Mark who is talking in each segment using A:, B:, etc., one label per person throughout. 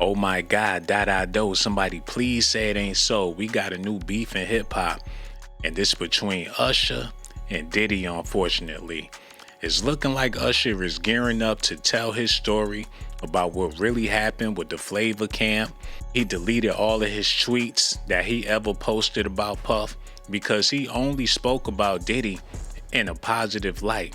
A: Oh my God, do. Somebody please say it ain't so. We got a new beef in hip hop, and this between Usher and Diddy, unfortunately. It's looking like Usher is gearing up to tell his story about what really happened with the Flavor Camp. He deleted all of his tweets that he ever posted about Puff because he only spoke about Diddy in a positive light.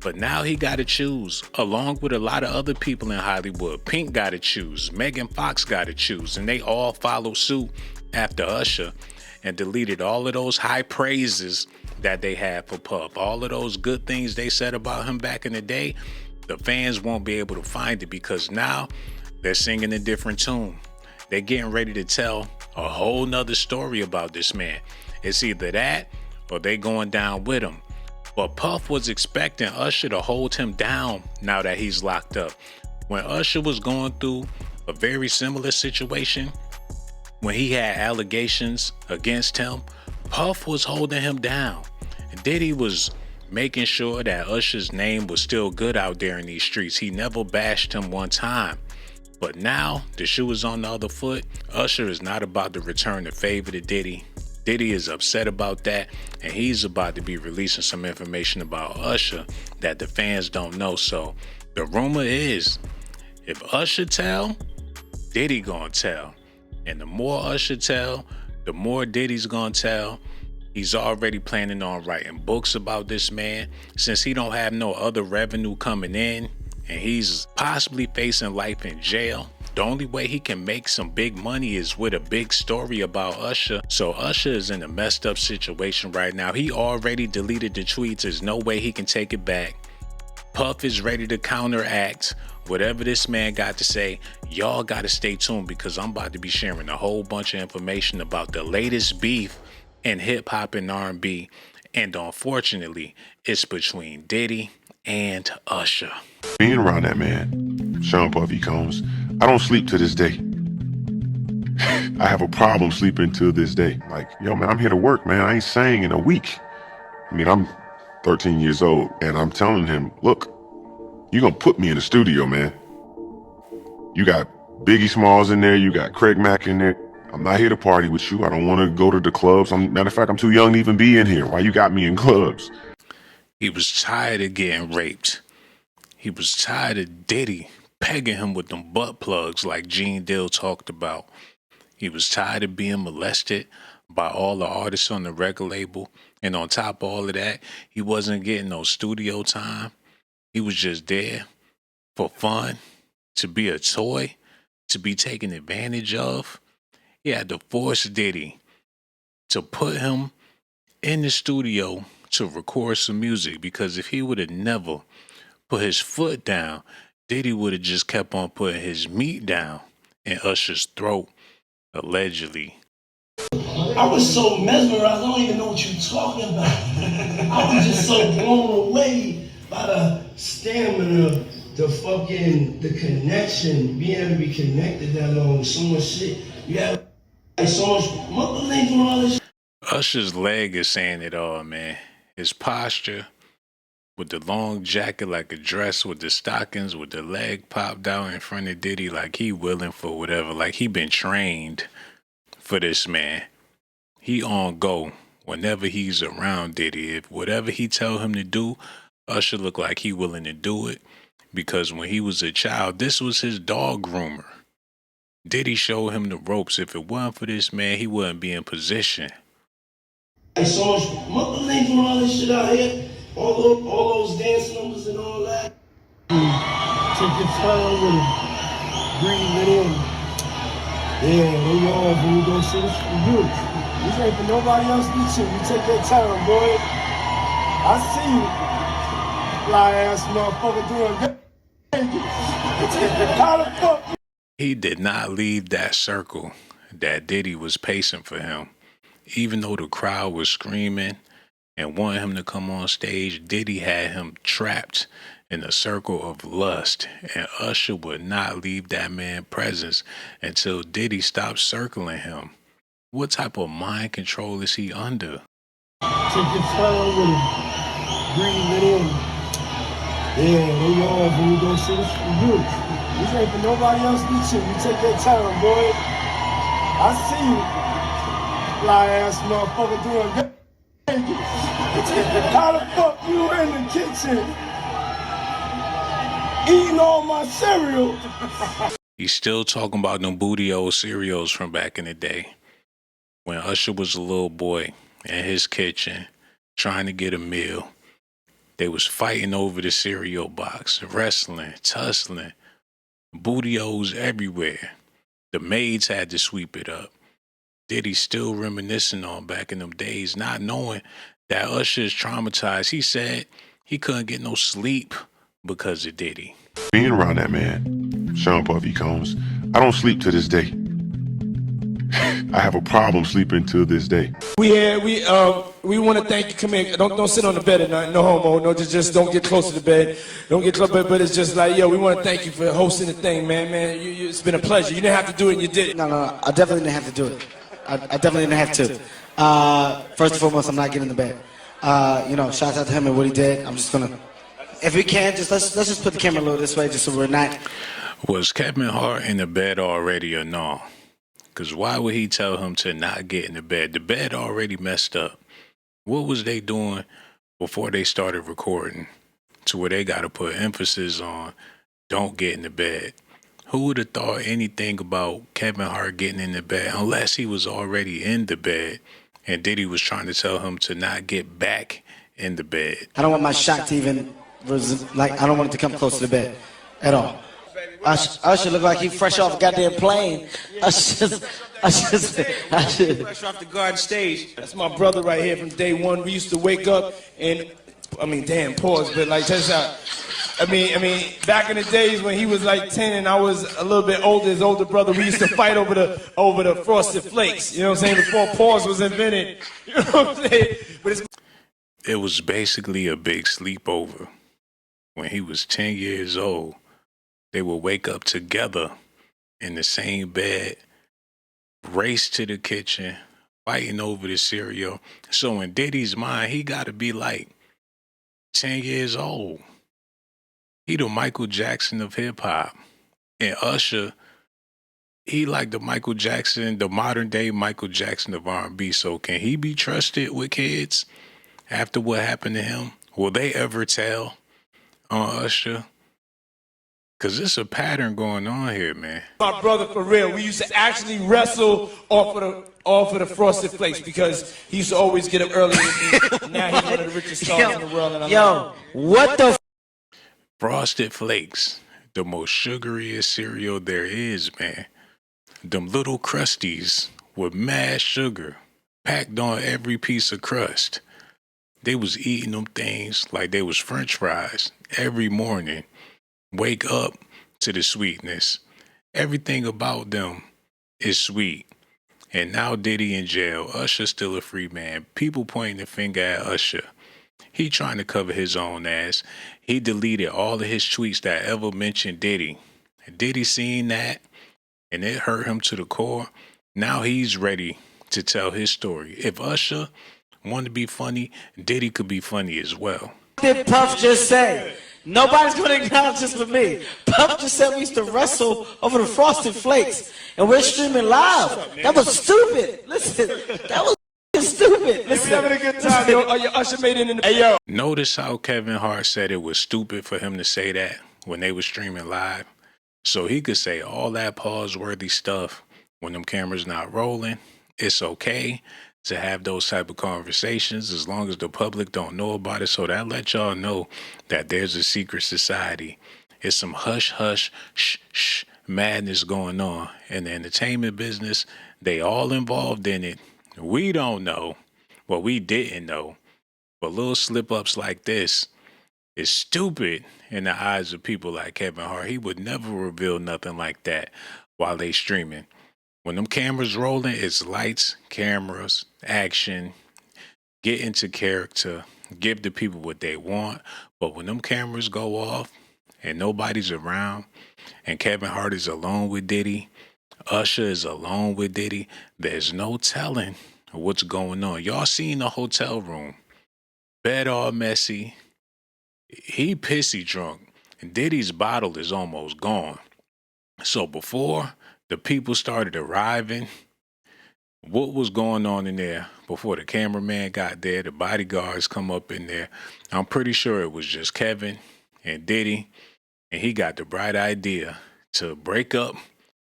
A: But now he got to choose, along with a lot of other people in Hollywood. Pink got to choose, Megan Fox got to choose, and they all follow suit after Usher and deleted all of those high praises that they had for Puff. All of those good things they said about him back in the day, the fans won't be able to find it because now they're singing a different tune. They're getting ready to tell a whole nother story about this man. It's either that or they going down with him. But Puff was expecting Usher to hold him down now that he's locked up. When Usher was going through a very similar situation, when he had allegations against him, Puff was holding him down. Diddy was making sure that Usher's name was still good out there in these streets. He never bashed him one time. But now the shoe is on the other foot. Usher is not about to return the favor to Diddy. Diddy is upset about that, and he's about to be releasing some information about Usher that the fans don't know. So the rumor is, if Usher tell, Diddy gonna tell. And the more Usher tell, the more Diddy's gonna tell. He's already planning on writing books about this man since he don't have no other revenue coming in, and he's possibly facing life in jail. The only way he can make some big money is with a big story about Usher. So Usher is in a messed up situation right now. He already deleted the tweets. There's no way he can take it back. Puff is ready to counteract whatever this man got to say. Y'all got to stay tuned because I'm about to be sharing a whole bunch of information about the latest beef in hip hop and R&B. And unfortunately, it's between Diddy and Usher.
B: Being around that man, Sean Puffy Combs, I don't sleep to this day. I have a problem sleeping to this day. Like, yo, man, I'm here to work, man. I ain't sang in a week. I mean, I'm 13 years old, and I'm telling him, look, you're going to put me in the studio, man. You got Biggie Smalls in there. You got Craig Mack in there. I'm not here to party with you. I don't want to go to the clubs. Matter of fact, I'm too young to even be in here. Why you got me in clubs?
A: He was tired of getting raped. He was tired of Diddy pegging him with them butt plugs like Gene Dill talked about. He was tired of being molested by all the artists on the record label. And on top of all of that, he wasn't getting no studio time. He was just there for fun, to be a toy, to be taken advantage of. He had to force Diddy to put him in the studio to record some music, because if he would have never put his foot down, Diddy would have just kept on putting his meat down in Usher's throat, allegedly.
C: I was so mesmerized, I don't even know what you're talking about. I was just so blown away by the stamina, the connection, being able to be connected that long with so much shit. You have so much motherfuckers doing all this shit.
A: Usher's leg is saying it all, man. His posture, with the long jacket like a dress, with the stockings, with the leg popped out in front of Diddy, like he willing for whatever, like he been trained for this man. He on go whenever he's around Diddy. If whatever he tell him to do, Usher look like he willing to do it, because when he was a child, this was his dog groomer. Diddy showed him the ropes. If it wasn't for this man, he wouldn't be in position.
C: So much motherfuckers doing all this shit out here. All those dance numbers and all that. Take your time with it. Breathe it in. Yeah, when you off, when you go see this, you do it. This ain't for nobody else to do. You take your time, boy. I see you. Fly ass motherfucker doing good. How the fuck?
A: He did not leave that circle that Diddy was pacing for him. Even though the crowd was screaming and wanted him to come on stage, Diddy had him trapped in a circle of lust, and Usher would not leave that man's presence until Diddy stopped circling him. What type of mind control is he under?
C: Take your time with it. Breathe it in. Yeah, when you off, when you go see this, you do it. This ain't for nobody else but you. You take your time, boy. I see you. Fly ass motherfucker doing good. How the fuck you in the kitchen eating all my cereal?
A: He's still talking about them booty old cereals from back in the day when Usher was a little boy in his kitchen trying to get a meal. They was fighting over the cereal box, wrestling, tussling, booty old everywhere. The maids had to sweep it up. Diddy still reminiscing on back in them days, not knowing that Usher is traumatized. He said he couldn't get no sleep because of Diddy.
B: Being around that man, Sean Puffy Combs, I don't sleep to this day. I have a problem sleeping to this day.
C: We want to thank you. Come here. Don't sit on the bed at night. No homo. No, just don't get close to the bed. Don't get close. But it's just like, yo, we want to thank you for hosting the thing, man. It's been a pleasure. You didn't have to do it, and you did it.
D: No, I definitely didn't have to do it. I definitely didn't have to. First and foremost, I'm not getting in the bed. Shout out to him and what he did. I'm just gonna, if we can, let's just put the camera a little this way, just so we're not.
A: Was Kevin Hart in the bed already or no? Because why would he tell him to not get in the bed? The bed already messed up. What was they doing before they started recording to where they got to put emphasis on don't get in the bed? Who would have thought anything about Kevin Hart getting in the bed unless he was already in the bed and Diddy was trying to tell him to not get back in the bed?
D: I don't want my shot to even, I don't want it to come close to the bed at all. Usher look like he fresh off a goddamn plane. Fresh
C: Fresh off the garden stage. That's my brother right here from day one. We used to wake up and, damn, pause, but like, check this out. Back in the days when he was like 10 and I was a little bit older, his older brother, we used to fight over the Frosted Flakes. You know what I'm saying? Before pause was invented. You know what I'm saying? But
A: it was basically a big sleepover. When he was 10 years old, they would wake up together in the same bed, race to the kitchen, fighting over the cereal. So in Diddy's mind, he got to be like 10 years old. He the Michael Jackson of hip hop. And Usher, he like the Michael Jackson, the modern day Michael Jackson of R&B. So can he be trusted with kids after what happened to him? Will they ever tell on Usher? Because there's a pattern going on here, man.
C: My brother, for real, we used to actually wrestle off of the Frosted Flakes because he used to always get up early with me. Now he's one of the richest stars in the world. And
D: what the
A: Frosted Flakes, the most sugariest cereal there is, man. Them little crusties with mad sugar packed on every piece of crust. They was eating them things like they was French fries every morning. Wake up to the sweetness. Everything about them is sweet. And now Diddy in jail. Usher still a free man. People pointing the finger at Usher. He trying to cover his own ass. He deleted all of his tweets that ever mentioned Diddy. Diddy seen that and it hurt him to the core. Now he's ready to tell his story. If Usher wanted to be funny, Diddy could be funny as well.
D: did Puff just say? Nobody's going to acknowledge this but me. Puff just said we used to wrestle over the Frosted Flakes, and we're streaming live. That was stupid. Listen, that was stupid. Listen.
C: We're having a good time, yo. Oh, your Usher made it in the... Hey, yo.
A: Notice how Kevin Hart said it was stupid for him to say that when they were streaming live. So he could say all that pause-worthy stuff when them cameras not rolling. It's okay to have those type of conversations as long as the public don't know about it. So that let y'all know that there's a secret society. It's some hush-hush, shh madness going on. In the entertainment business, they all involved in it. We don't know what we didn't know. But little slip-ups like this is stupid in the eyes of people like Kevin Hart. He would never reveal nothing like that while they streaming. When them cameras rolling, it's lights, cameras, action, get into character, give the people what they want. But when them cameras go off and nobody's around and Kevin Hart is alone with Diddy, Usher is alone with Diddy, there's no telling what's going on. Y'all seen the hotel room. Bed all messy. He pissy drunk. And Diddy's bottle is almost gone. So before the people started arriving, what was going on in there before the cameraman got there, the bodyguards come up in there? I'm pretty sure it was just Kevin and Diddy, and he got the bright idea to break up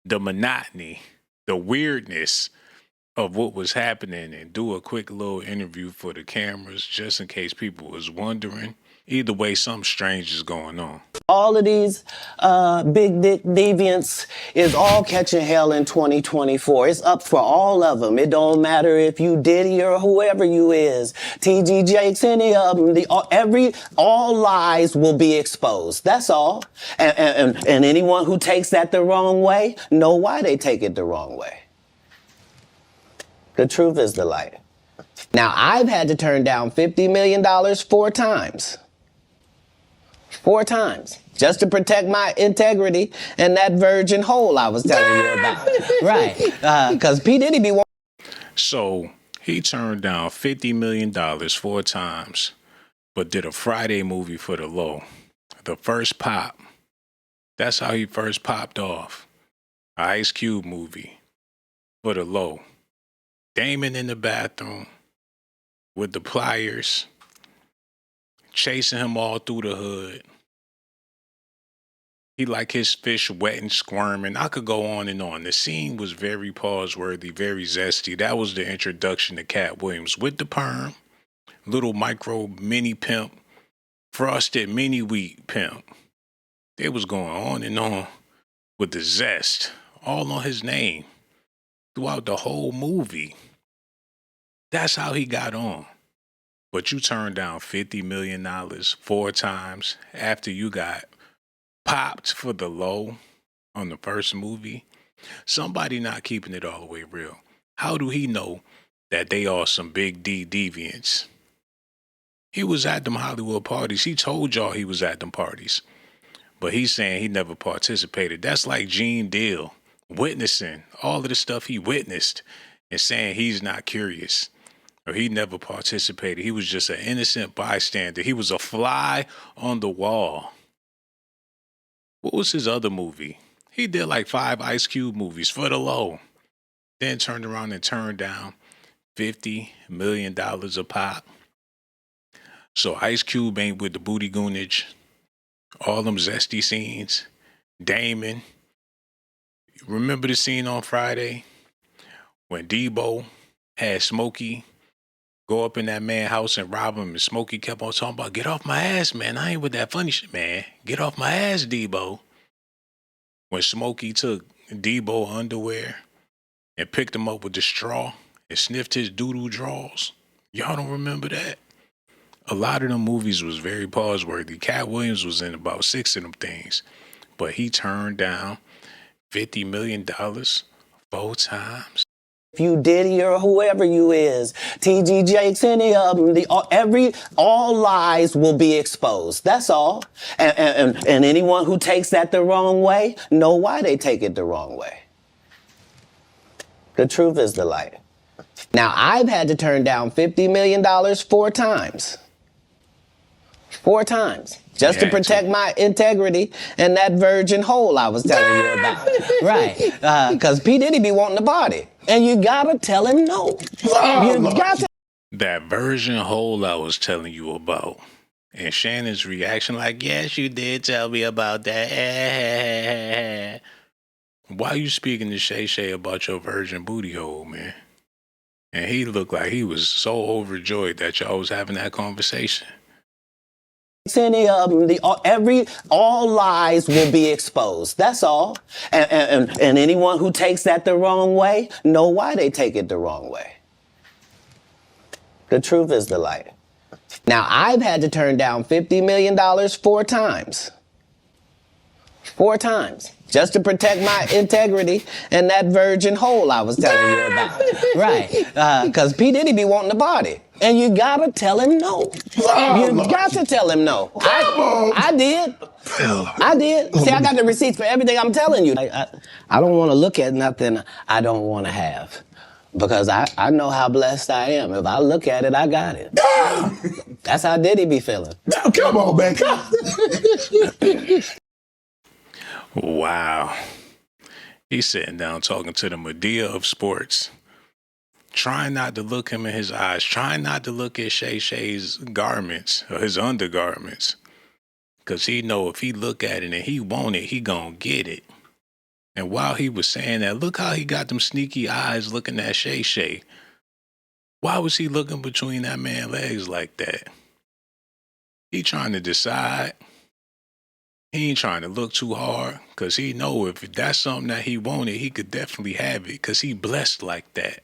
A: the monotony, the weirdness of what was happening and do a quick little interview for the cameras just in case people was wondering. Either way, something strange is going on.
E: All of these big dick deviants is all catching hell in 2024. It's up for all of them. It don't matter if you Diddy or whoever you is. TG Jakes, any of them. All lies will be exposed. That's all. And anyone who takes that the wrong way, know why they take it the wrong way. The truth is the light. Now, I've had to turn down $50 million 4 times. 4 times. Just to protect my integrity and that virgin hole I was telling you about. Right. Because P. Diddy be wanting.
A: So he turned down $50 million 4 times, but did a Friday movie for the low. The first pop. That's how he first popped off. An Ice Cube movie for the low. Damon in the bathroom with the pliers, chasing him all through the hood. He like his fish wet and squirming. I could go on and on. The scene was very pause-worthy, very zesty. That was the introduction to Cat Williams with the perm, little micro mini pimp, frosted mini wheat pimp. They was going on and on with the zest, all on his name throughout the whole movie. That's how he got on. But you turned down $50 million 4 times after you got popped for the low on the first movie. Somebody not keeping it all the way real. How do he know that they are some big D deviants? He was at them Hollywood parties. He told y'all he was at them parties. But he's saying he never participated. That's like Gene Deal witnessing all of the stuff he witnessed and saying he's not curious or he never participated. He was just an innocent bystander. He was a fly on the wall. What was his other movie? He did like 5 Ice Cube movies for the low. Then turned around and turned down $50 million a pop. So Ice Cube ain't with the booty goonage. All them zesty scenes. Damon. Remember the scene on Friday when Debo had Smokey go up in that man's house and rob him, and Smokey kept on talking about, get off my ass, man. I ain't with that funny shit, man. Get off my ass, Debo. When Smokey took Debo underwear and picked him up with the straw and sniffed his doo-doo drawers. Y'all don't remember that? A lot of them movies was very pause-worthy. Cat Williams was in about 6 of them things. But he turned down $50 million 4 times.
E: If you Diddy or whoever you is, TG Jakes, any of them, all lies will be exposed. That's all. And anyone who takes that the wrong way, know why they take it the wrong way. The truth is the light. Now, I've had to turn down $50 million 4 times. 4 times. Just to protect my integrity and that virgin hole I was telling you about. Right. Because P. Diddy be wanting the body. And you gotta tell him no.
A: That virgin hole I was telling you about. And Shannon's reaction like, yes, you did tell me about that. Why you speaking to Shay Shay about your virgin booty hole, man? And he looked like he was so overjoyed that y'all was having that conversation.
E: Any of them, all lies will be exposed. That's all. And anyone who takes that the wrong way, know why they take it the wrong way. The truth is the light. Now, I've had to turn down $50 million 4 times. 4 times. Just to protect my integrity and that virgin hole I was telling you about. Right. Because P. Diddy be wanting the body. And you gotta tell him no. You got to tell him no. I did. I did. See, I got the receipts for everything I'm telling you. I don't want to look at nothing I don't want to have. Because I know how blessed I am. If I look at it, I got it. That's how Diddy be feeling.
C: Come on, man.
A: Wow. He's sitting down talking to the Medea of sports, trying not to look him in his eyes, trying not to look at Shay Shay's garments or his undergarments. Because he know if he look at it and he want it, he gonna get it. And while he was saying that, look how he got them sneaky eyes looking at Shay Shay. Why was he looking between that man's legs like that? He trying to decide. He ain't trying to look too hard because he know if that's something that he wanted, he could definitely have it because he blessed like that.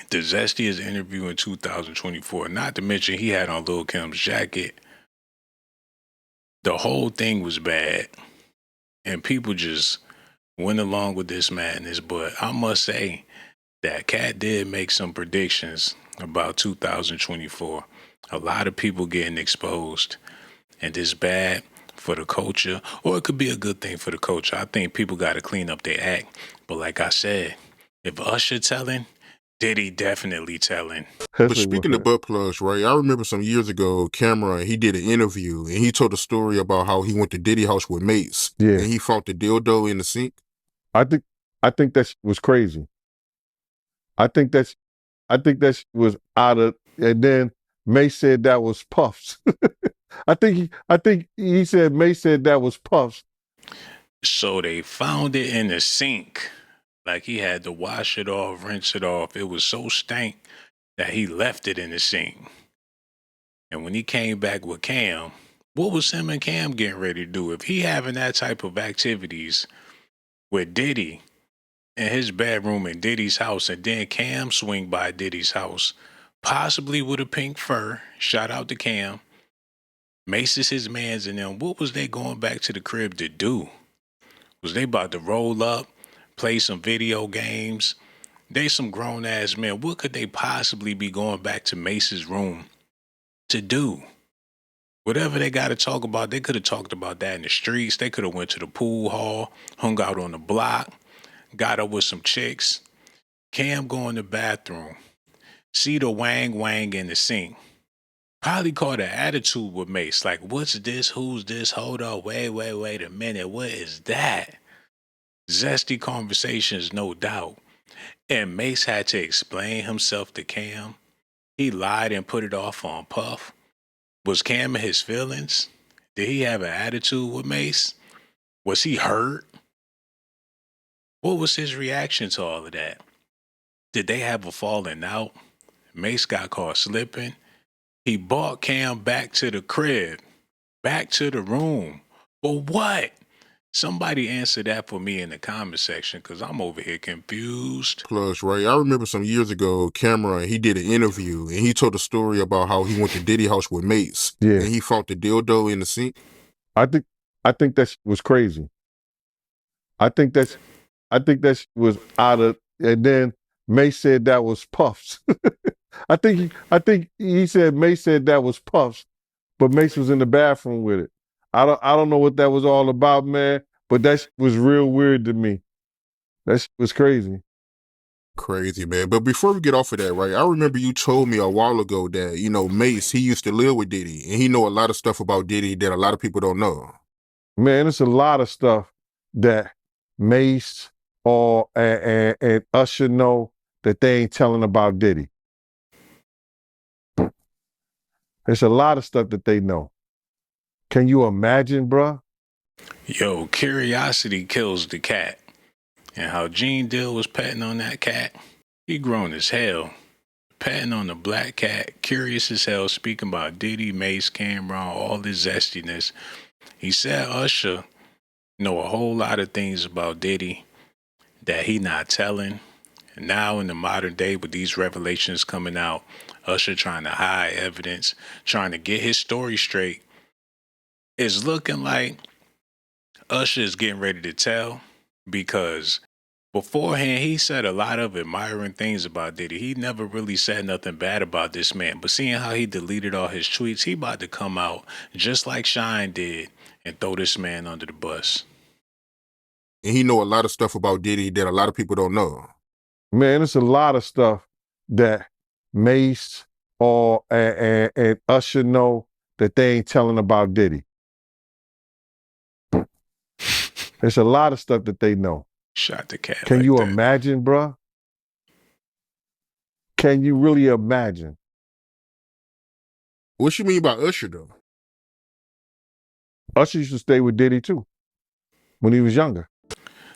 A: The Zestiest interview in 2024, not to mention he had on Lil' Kim's jacket. The whole thing was bad. And people just went along with this madness. But I must say that Cat did make some predictions about 2024. A lot of people getting exposed. And it's bad for the culture. Or it could be a good thing for the culture. I think people got to clean up their act. But like I said, if Usher telling, Diddy definitely telling.
F: But speaking of butt plugs, right? I remember some years ago, Cameron, he did an interview and he told a story about how he went to Diddy house with mates.
G: Yeah.
F: And he fought the dildo in the sink.
G: I think that was crazy. I think that was out of, and then May said that was Puffs. I think he said May said that was Puffs.
A: So they found it in the sink. Like he had to wash it off, rinse it off. It was so stank that he left it in the sink. And when he came back with Cam, what was him and Cam getting ready to do? If he having that type of activities with Diddy in his bedroom in Diddy's house, and then Cam swing by Diddy's house, possibly with a pink fur, shout out to Cam, Mace is his mans and them, what was they going back to the crib to do? Was they about to roll up, play some video games? They some grown-ass men. What could they possibly be going back to Mace's room to do? Whatever they got to talk about, they could have talked about that in the streets. They could have went to the pool hall, hung out on the block, got up with some chicks. Cam go in the bathroom, see the wang in the sink. Probably caught an attitude with Mace. Like, what's this? Who's this? Hold up. Wait a minute. What is that? Zesty conversations, no doubt. And Mace had to explain himself to Cam. He lied and put it off on Puff. Was Cam in his feelings? Did he have an attitude with Mace? Was he hurt? What was his reaction to all of that? Did they have a falling out? Mace got caught slipping. He brought Cam back to the crib, back to the room. But what? Somebody answer that for me in the comment section because I'm over here confused.
F: Plus, right? I remember some years ago, Cameron, he did an interview and he told a story about how he went to Diddy house with mates.
G: Yeah.
F: And he fought the dildo in the sink.
G: I think that was crazy. I think that was out of, and then May said that was Puffs. I think he said May said that was Puffs, but Mace was in the bathroom with it. I don't know what that was all about, man, but that was real weird to me. That was crazy.
F: Crazy, man. But before we get off of that, right, I remember you told me a while ago that, you know, Mace, he used to live with Diddy, and he know a lot of stuff about Diddy that a lot of people don't know.
G: Man, it's a lot of stuff that Mace and Usher know that they ain't telling about Diddy. There's a lot of stuff that they know. Can you imagine, bruh?
A: Yo, curiosity kills the cat. And how Gene Dill was petting on that cat, he grown as hell. Petting on the black cat, curious as hell, speaking about Diddy, Mace, Cameron, all this zestiness. He said Usher know a whole lot of things about Diddy that he not telling. And now in the modern day with these revelations coming out, Usher trying to hide evidence, trying to get his story straight. It's looking like Usher is getting ready to tell because beforehand he said a lot of admiring things about Diddy. He never really said nothing bad about this man. But seeing how he deleted all his tweets, he about to come out just like Shine did and throw this man under the bus.
F: And he know a lot of stuff about Diddy that a lot of people don't know.
G: Man, it's a lot of stuff that Mace and Usher know that they ain't telling about Diddy. There's a lot of stuff that they know.
A: Shot the cat.
G: Can
A: like
G: you
A: that.
G: imagine, bruh? Can you really imagine?
F: What you mean by Usher though?
G: Usher used to stay with Diddy too when he was younger.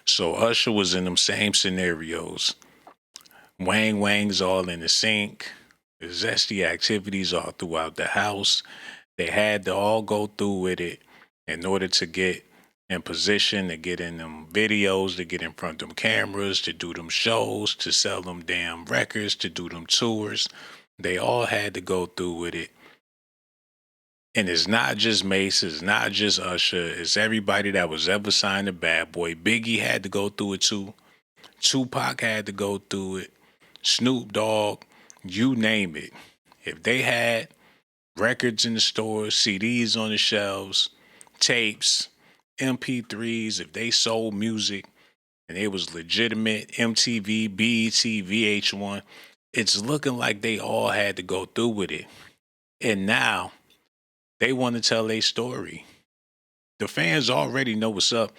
A: So Usher was in them same scenarios. Wang's all in the sink. The zesty activities all throughout the house. They had to all go through with it in order to get in position, to get in them videos, to get in front of them cameras, to do them shows, to sell them damn records, to do them tours. They all had to go through with it. And it's not just Mace, it's not just Usher, it's everybody that was ever signed to Bad Boy. Biggie had to go through it too. Tupac had to go through it. Snoop Dogg, you name it. If they had records in the stores, CDs on the shelves, tapes, MP3s, if they sold music and it was legitimate, MTV, BET, VH1, it's looking like they all had to go through with it. And now they want to tell their story. The fans already know what's up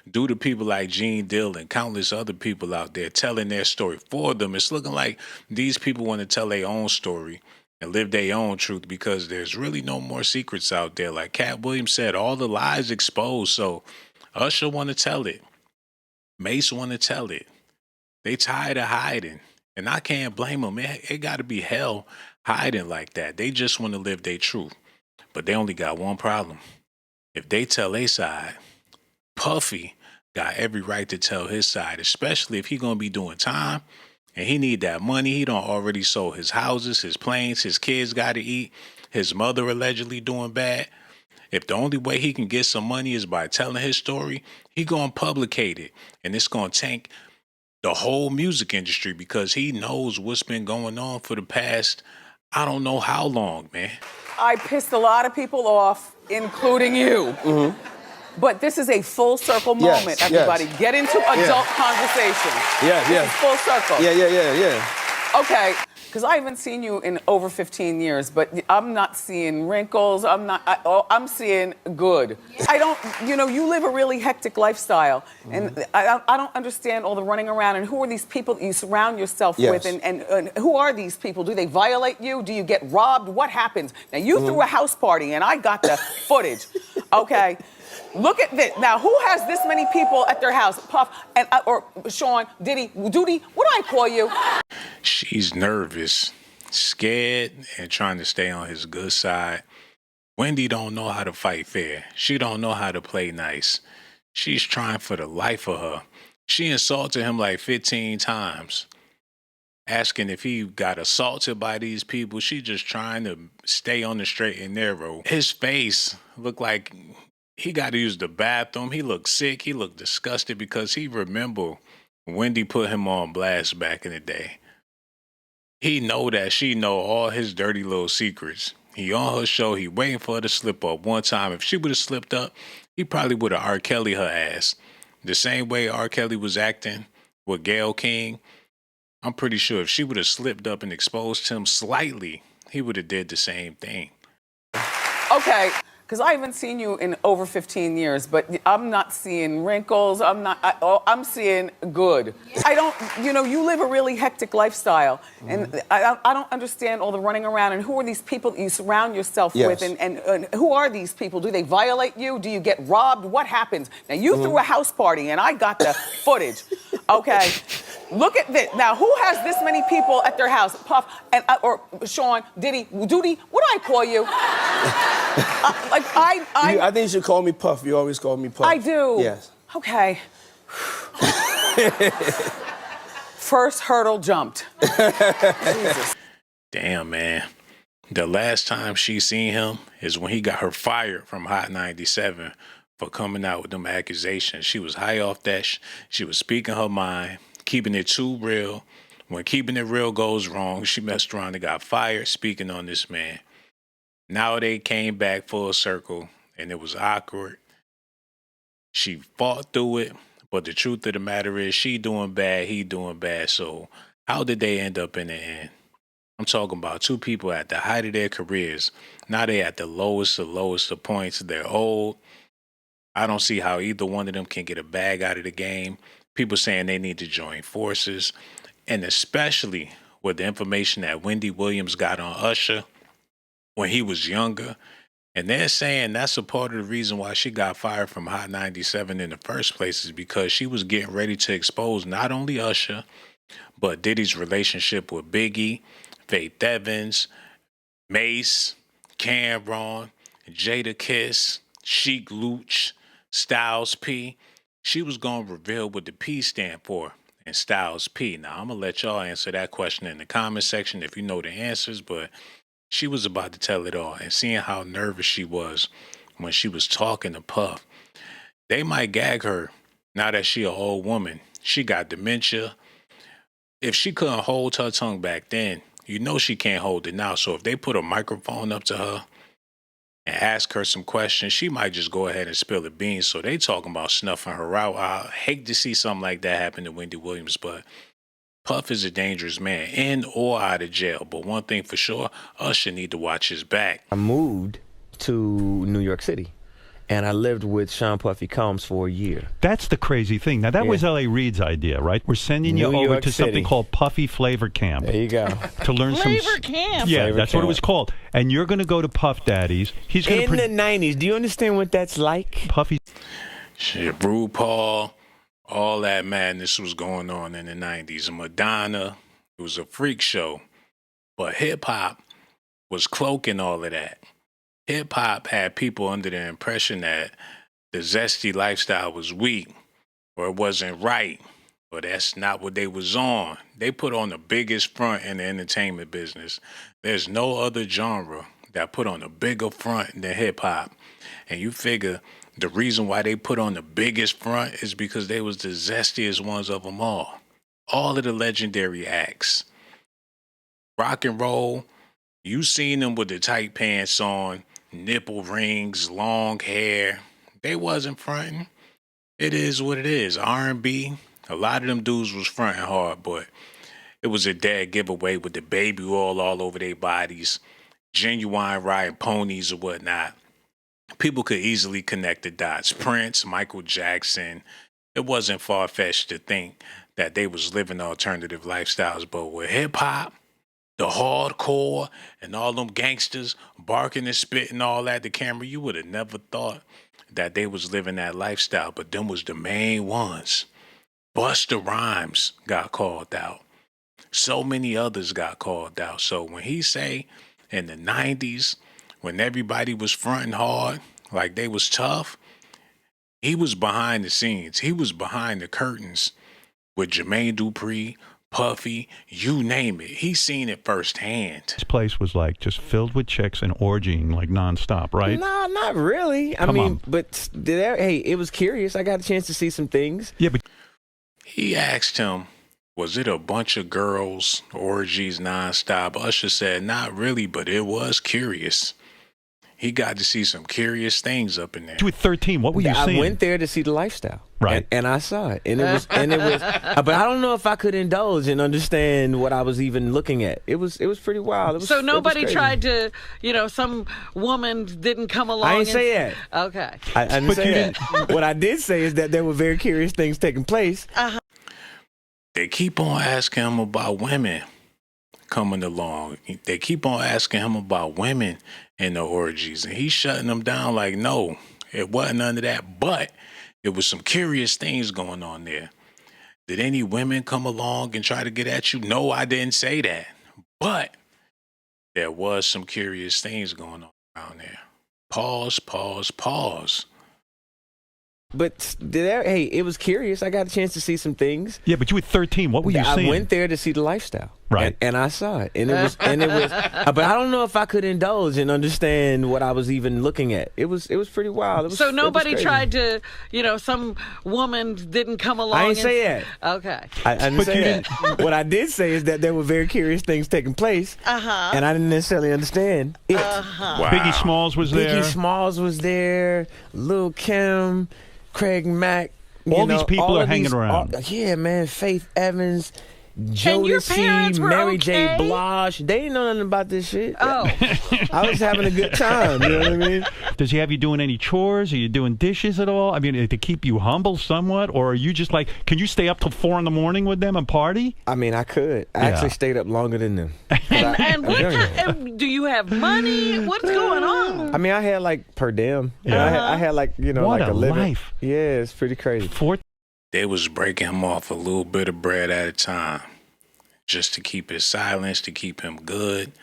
A: due to people like Gene Dill and countless other people out there telling their story for them. It's looking like these people want to tell their own story and live their own truth because there's really no more secrets out there. Like Cat Williams said, all the lies exposed. So Usher want to tell it. Mace want to tell it. They tired of hiding. And I can't blame them. It got to be hell hiding like that. They just want to live their truth. But they only got one problem. If they tell their side, Puffy got every right to tell his side, especially if he going to be doing time and he need that money. He done already sold his houses, his planes, his kids got to eat, his mother allegedly doing bad. If the only way he can get some money is by telling his story, he going to publicate it. And it's going to tank the whole music industry because he knows what's been going on for the past, I don't know how long, man.
H: I pissed a lot of people off, including you.
I: Mm-hmm.
H: But this is a full circle moment, everybody.
I: yes.
H: Get into adult conversation.
I: Yeah,
H: This is full circle.
I: Yeah.
H: Okay, because I haven't seen you in over 15 years, but I'm not seeing wrinkles. I'm seeing good. I don't, you live a really hectic lifestyle, and I don't understand all the running around. And who are these people that you surround yourself with? And who are these people? Do they violate you? Do you get robbed? What happens? Now you threw a house party, and I got the footage. Okay. Look at this. Now, who has this many people at their house? Puff and or Sean, Diddy, Doody, what do I call you?
A: She's nervous, scared, and trying to stay on his good side. Wendy don't know how to fight fair. She don't know how to play nice. She's trying for the life of her. She insulted him like 15 times, asking if he got assaulted by these people. She just trying to stay on the straight and narrow. His face looked like he got to use the bathroom. He looked sick. He looked disgusted because he remembered Wendy put him on blast back in the day. He know that she know all his dirty little secrets. He on her show. He waiting for her to slip up one time. If she would have slipped up, he probably would have R. Kelly her ass. The same way R. Kelly was acting with Gayle King. I'm pretty sure if she would have slipped up and exposed him slightly, he would have did the same thing.
H: Okay. Because I haven't seen you in over 15 years, but I'm not seeing wrinkles. I'm seeing good. I don't, you live a really hectic lifestyle, and I don't understand all the running around. And who are these people that you surround yourself with? And who are these people? Do they violate you? Do you get robbed? What happens? Now you threw a house party, and I got the footage. Okay. Look at this. Now, who has this many people at their house? Puff and or Sean, Diddy, Doody, what do I call you?
I: I think you should call me Puff. You always call me Puff.
H: I do.
I: Yes.
H: Okay. First hurdle jumped. Jesus.
A: Damn, man. The last time she seen him is when he got her fired from Hot 97 for coming out with them accusations. She was high off that. She was speaking her mind, keeping it too real. When keeping it real goes wrong, she messed around and got fired speaking on this man. Now they came back full circle, and it was awkward. She fought through it, but the truth of the matter is she doing bad, he doing bad. So how did they end up in the end? I'm talking about two people at the height of their careers. Now they at the lowest of points. They're old. I don't see how either one of them can get a bag out of the game. People saying they need to join forces, and especially with the information that Wendy Williams got on Usher when he was younger. And they're saying that's a part of the reason why she got fired from Hot 97 in the first place, is because she was getting ready to expose not only Usher, but Diddy's relationship with Biggie, Faith Evans, Mace, Cameron, Jada Kiss, Sheik Luch, Styles P. She was going to reveal what the P stand for in Styles P. Now, I'm going to let y'all answer that question in the comment section if you know the answers, but she was about to tell it all. And seeing how nervous she was when she was talking to Puff, they might gag her now that she an old woman. She got dementia. If she couldn't hold her tongue back then, you know she can't hold it now. So if they put a microphone up to her and ask her some questions, she might just go ahead and spill the beans. So they talking about snuffing her out. I hate to see something like that happen to Wendy Williams, but Puff is a dangerous man, in or out of jail. But one thing for sure, Usher need to watch his back.
J: I moved to New York City, and I lived with Sean Puffy Combs for a year.
K: That's the crazy thing. Now, that was L.A. Reid's idea, right? We're sending you
J: New
K: over
J: York
K: to
J: City.
K: something called Puffy Flavor Camp.
J: There you go.
K: To learn
L: Flavor Camp.
K: Yeah,
J: Flavor
K: that's what it
J: Camp.
K: was called. And you're going to go to Puff Daddy's. He's going
J: In the 90s, do you understand what that's like?
K: Puffy.
A: Shit, RuPaul, all that madness was going on in the 90s. Madonna, it was a freak show. But hip-hop was cloaking all of that. Hip-hop had people under the impression that the zesty lifestyle was weak or it wasn't right. But that's not what they was on. They put on the biggest front in the entertainment business. There's no other genre that put on a bigger front than hip-hop. And you figure the reason why they put on the biggest front is because they was the zestiest ones of them all. All of the legendary acts. Rock and roll, you seen them with the tight pants on, nipple rings, long hair. They wasn't fronting. It is what it is. R&B, a lot of them dudes was fronting hard, but it was a dead giveaway with the baby oil all over their bodies, genuine riding ponies or whatnot. People could easily connect the dots. Prince, Michael Jackson. It wasn't far-fetched to think that they was living alternative lifestyles, but with hip-hop, the hardcore, and all them gangsters barking and spitting all at the camera, you would have never thought that they was living that lifestyle, but them was the main ones. Busta Rhymes got called out. So many others got called out. So when he say in the 90s, when everybody was fronting hard, like they was tough, he was behind the scenes. He was behind the curtains with Jermaine Dupri, Puffy, you name it. He seen it firsthand.
K: This place was like just filled with chicks and orgying like nonstop, right?
J: No, not really. I
K: Come
J: mean,
K: on.
J: but there, hey, it was curious. I got a chance to see some things.
K: Yeah, but
A: He asked him, was it a bunch of girls, orgies nonstop? Usher said, not really, but it was curious. He got to see some curious things up in there.
K: you were 13. What were you
J: I
K: seeing?
J: went there to see the lifestyle,
K: Right.
J: And I saw it, and it was, but I don't know if I could indulge and understand what I was even looking at. It was pretty wild. It was,
L: So
J: it was
L: nobody
J: crazy.
L: tried to, some woman didn't come along.
J: I didn't say
L: and,
J: that.
L: Okay.
J: I didn't
K: But
J: say
K: you
J: that. What I did say is that there were very curious things taking place.
A: They keep on asking him about women coming along. They keep on asking him about women in the orgies, and he's shutting them down like, no, it wasn't none of that, but there was some curious things going on there. Did any women come along and try to get at you? No, I didn't say that, but there was some curious things going on around there. Pause, pause, pause.
J: But there, hey, it was curious. I got a chance to see some things.
K: Yeah, but you were 13. What were you
J: I
K: seeing?
J: went there to see the lifestyle,
K: Right.
J: And I saw it, and it was, but I don't know if I could indulge and understand what I was even looking at. It was pretty wild. It was,
L: So
J: it was
L: nobody
J: crazy.
L: tried to, some woman didn't come along.
J: I didn't
L: and,
J: say that.
L: Okay.
J: I didn't
K: But
J: say
K: you
J: that. What I did say is that there were very curious things taking place, and I didn't necessarily understand it.
A: Wow.
K: Biggie Smalls was there.
J: Biggie Smalls was there, Lil' Kim, Craig Mack.
K: All these people
J: all
K: are
J: of
K: hanging
J: these-
K: around.
J: yeah, man. Faith Evans,
L: parents
J: Jodeci,
L: were
J: Mary J.
L: okay?
J: Blige. They didn't know nothing about this shit.
L: Oh.
J: I was having a good time. You know what I mean?
K: Does he have you doing any chores? Are you doing dishes at all? I mean, to keep you humble somewhat? Or are you just like, can you stay up till 4 a.m. with them and party?
J: I mean, I could. I actually stayed up longer than them.
L: And do you have money? What's going on?
J: I mean, I had like per diem.
K: Yeah.
J: I had like,
K: What
J: like
K: a
J: living.
K: life.
J: Yeah, it's pretty crazy.
A: They was breaking him off a little bit of bread at a time, just to keep his silence, to keep him good,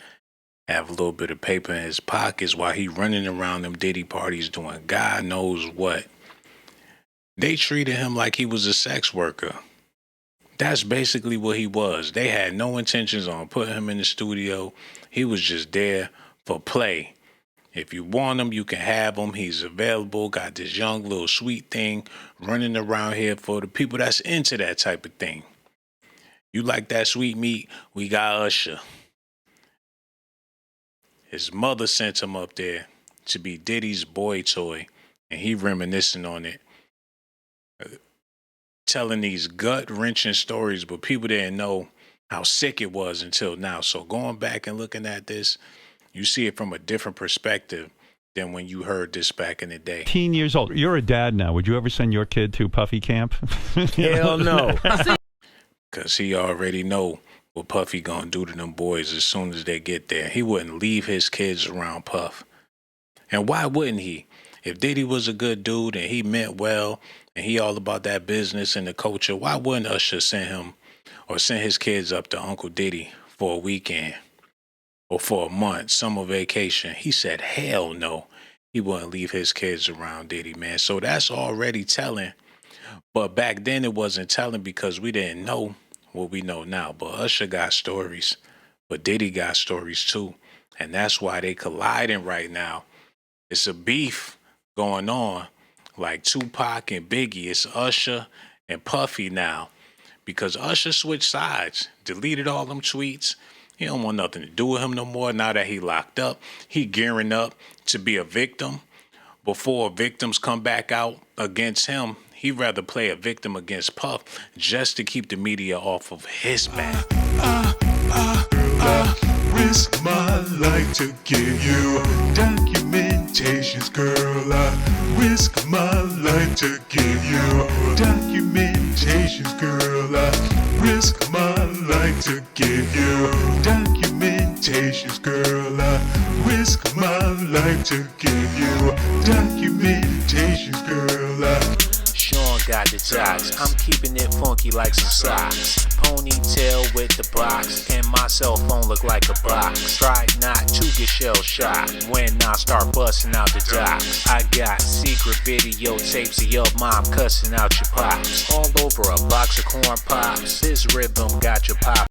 A: have a little bit of paper in his pockets while he running around them Diddy parties doing God knows what. They treated him like he was a sex worker. That's basically what he was. They had no intentions on putting him in the studio. He was just there for play. If you want him, you can have him. He's available. Got this young little sweet thing running around here for the people that's into that type of thing. You like that sweet meat? We got Usher. His mother sent him up there to be Diddy's boy toy, and he reminiscing on it. Telling these gut-wrenching stories, but people didn't know how sick it was until now. So going back and looking at this, you see it from a different perspective than when you heard this back in the day.
K: 18 years old. You're a dad now. Would you ever send your kid to Puffy camp?
J: Hell no.
A: Because he already know what Puffy gonna do to them boys as soon as they get there. He wouldn't leave his kids around Puff. And why wouldn't he? If Diddy was a good dude and he meant well and he all about that business and the culture, why wouldn't Usher send him or send his kids up to Uncle Diddy for a weekend or for a month, summer vacation? He said, hell no. He wouldn't leave his kids around Diddy, man. So that's already telling. But back then it wasn't telling because we didn't know what we know now. But Usher got stories, but Diddy got stories too. And that's why they colliding right now. It's a beef going on like Tupac and Biggie. It's Usher and Puffy now because Usher switched sides, deleted all them tweets. He don't want nothing to do with him no more now that he locked up. He gearing up to be a victim. Before victims come back out against him, he'd rather play a victim against Puff just to keep the media off of his back.
M: Risk my life to give you documentations, girl. I risk my life to give you documentations, girl. I risk my life to give you documentations, girl. I risk my life to give you documentations, girl.
A: Sean got the jocks. I'm keeping it funky like some socks. Ponytail with the box, and my cell phone look like a box. Try not to get shell shocked when I start busting out the docs. I got secret videotapes of your mom cussing out your pops. All over a box of corn pops. This rhythm got your pop